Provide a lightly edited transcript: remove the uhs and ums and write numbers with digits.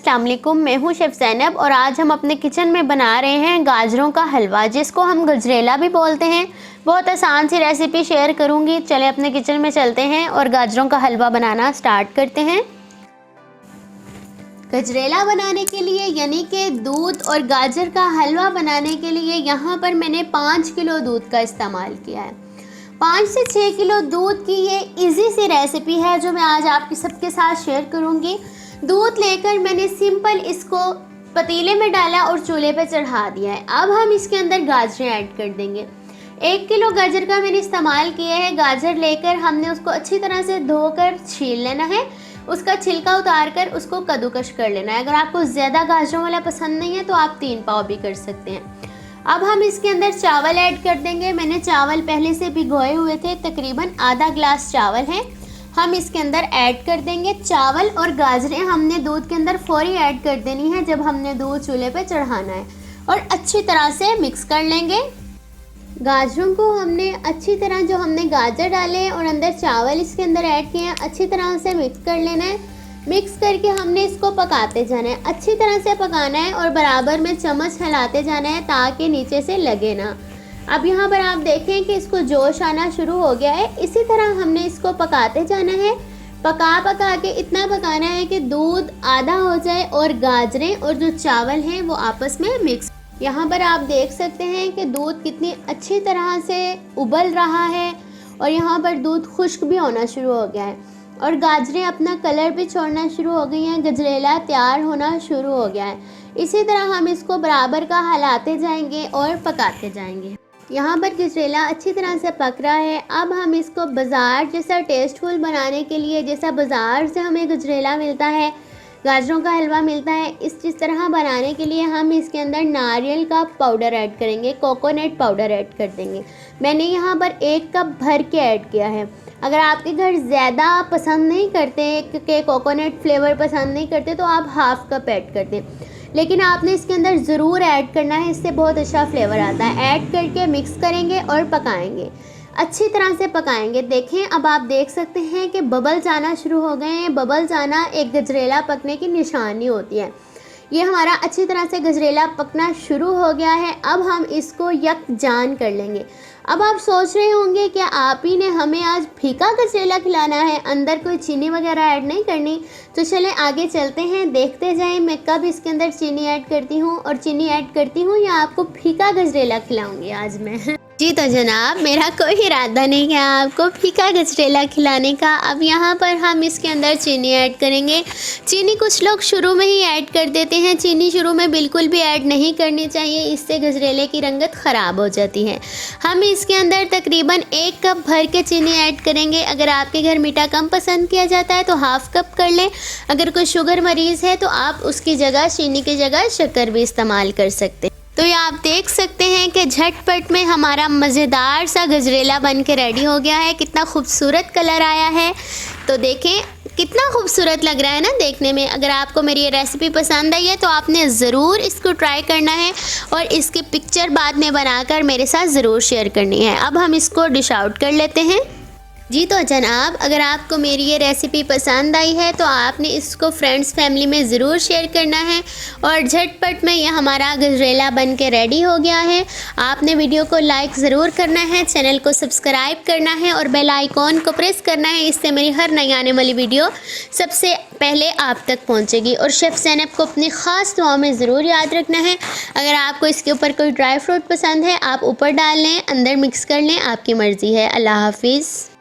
अस्सलाम वालेकुम। मैं हूँ शेफ़ ज़ैनब और आज हम अपने किचन में बना रहे हैं गाजरों का हलवा, जिसको हम गजरेला भी बोलते हैं। बहुत आसान सी रेसिपी शेयर करूँगी। चलें अपने किचन में चलते हैं और गाजरों का हलवा बनाना स्टार्ट करते हैं। गजरेला बनाने के लिए यानी कि दूध और गाजर का हलवा बनाने के लिए यहाँ पर मैंने 5 किलो दूध का इस्तेमाल किया है। 5 से 6 किलो दूध की ये इजी सी रेसिपी है जो मैं आज आपके सबके साथ शेयर करूँगी। दूध लेकर मैंने सिंपल इसको पतीले में डाला और चूल्हे पे चढ़ा दिया है। अब हम इसके अंदर गाजरें ऐड कर देंगे। 1 किलो गाजर का मैंने इस्तेमाल किया है। गाजर लेकर हमने उसको अच्छी तरह से धोकर छील लेना है, उसका छिलका उतार कर उसको कद्दूकश कर लेना है। अगर आपको ज़्यादा गाजरों वाला पसंद नहीं है तो आप 3 पाव भी कर सकते हैं। अब हम इसके अंदर चावल ऐड कर देंगे। मैंने चावल पहले से भिगोए हुए थे, तकरीबन आधा ग्लास चावल है, हम इसके अंदर ऐड कर देंगे। चावल और गाजरें हमने दूध के अंदर फौरी ऐड कर देनी है जब हमने दूध चूल्हे पे चढ़ाना है, और अच्छी तरह से मिक्स कर लेंगे। गाजरों को हमने अच्छी तरह, जो हमने गाजर डाले और अंदर चावल इसके अंदर ऐड किए हैं, अच्छी तरह से मिक्स कर लेना है। मिक्स करके हमने इसको पकाते जाना है, अच्छी तरह से पकाना है और बराबर में चम्मच हिलाते जाना है ताकि नीचे से लगे ना। अब यहाँ पर आप देखें कि इसको जोश आना शुरू हो गया है। इसी तरह हमने इसको पकाते जाना है, पका के इतना पकाना है कि दूध आधा हो जाए और गाजरें और जो चावल हैं वो आपस में मिक्स। यहाँ पर आप देख सकते हैं कि दूध कितनी अच्छी तरह से उबल रहा है और यहाँ पर दूध खुश्क भी होना शुरू हो गया है और गाजरें अपना कलर भी छोड़ना शुरू हो गई हैं। गजरेला तैयार होना शुरू हो गया है। इसी तरह हम इसको बराबर का हिलाते जाएंगे और पकाते जाएंगे। यहाँ पर गजरेला अच्छी तरह से पक रहा है। अब हम इसको बाज़ार जैसा टेस्टफुल बनाने के लिए, जैसा बाज़ार से हमें गजरेला मिलता है, गाजरों का हलवा मिलता है, इस तरह बनाने के लिए हम इसके अंदर नारियल का पाउडर ऐड करेंगे, कोकोनट पाउडर ऐड कर देंगे। मैंने यहाँ पर 1 कप भर के ऐड किया है। अगर आपके घर ज़्यादा पसंद नहीं करते कि कोकोनट फ्लेवर पसंद नहीं करते तो आप हाफ़ कप ऐड कर दें, लेकिन आपने इसके अंदर ज़रूर ऐड करना है, इससे बहुत अच्छा फ्लेवर आता है। ऐड करके मिक्स करेंगे और पकाएंगे, अच्छी तरह से पकाएंगे। देखें, अब आप देख सकते हैं कि बबल्स आना शुरू हो गए हैं। बबल्स आना एक गजरेला पकने की निशानी होती है। ये हमारा अच्छी तरह से गजरेला पकना शुरू हो गया है। अब हम इसको यकजान कर लेंगे। अब आप सोच रहे होंगे कि आप ही ने हमें आज फीका गजरेला खिलाना है, अंदर कोई चीनी वगैरह ऐड नहीं करनी। तो चलें आगे चलते हैं, देखते जाएं मैं कब इसके अंदर चीनी ऐड करती हूँ और चीनी ऐड करती हूँ या आपको फीका गजरेला खिलाऊँगी आज मैं। जी तो जनाब, मेरा कोई इरादा नहीं है आपको फीका गजरेला खिलाने का। अब यहाँ पर हम इसके अंदर चीनी ऐड करेंगे। चीनी कुछ लोग शुरू में ही ऐड कर देते हैं। चीनी शुरू में बिल्कुल भी ऐड नहीं करनी चाहिए, इससे गजरेले की रंगत ख़राब हो जाती है। हम इसके अंदर तकरीबन 1 कप भर के चीनी ऐड करेंगे। अगर आपके घर मीठा कम पसंद किया जाता है तो हाफ़ कप कर लें। अगर कोई शुगर मरीज़ है तो आप उसकी जगह, चीनी की जगह शक्कर भी इस्तेमाल कर सकते हैं। तो ये आप देख सकते हैं कि झटपट में हमारा मज़ेदार सा गजरेला बन के रेडी हो गया है। कितना खूबसूरत कलर आया है, तो देखें कितना खूबसूरत लग रहा है ना देखने में। अगर आपको मेरी ये रेसिपी पसंद आई है तो आपने ज़रूर इसको ट्राई करना है और इसकी पिक्चर बाद में बनाकर मेरे साथ ज़रूर शेयर करनी है। अब हम इसको डिश आउट कर लेते हैं। जी तो जनाब, अगर आपको मेरी ये रेसिपी पसंद आई है तो आपने इसको फ्रेंड्स फैमिली में ज़रूर शेयर करना है। और झटपट में ये हमारा गजरेला बन के रेडी हो गया है। आपने वीडियो को लाइक ज़रूर करना है, चैनल को सब्सक्राइब करना है और बेल आइकॉन को प्रेस करना है। इससे मेरी हर नई आने वाली वीडियो सबसे पहले आप तक पहुँचेगी। और शेफ़ ज़ैनब को अपनी ख़ास दुआओं में ज़रूर याद रखना है। अगर आपको इसके ऊपर कोई ड्राई फ्रूट पसंद है आप ऊपर डाल लें, अंदर मिक्स कर लें, आपकी मर्ज़ी है। अल्लाह हाफिज़।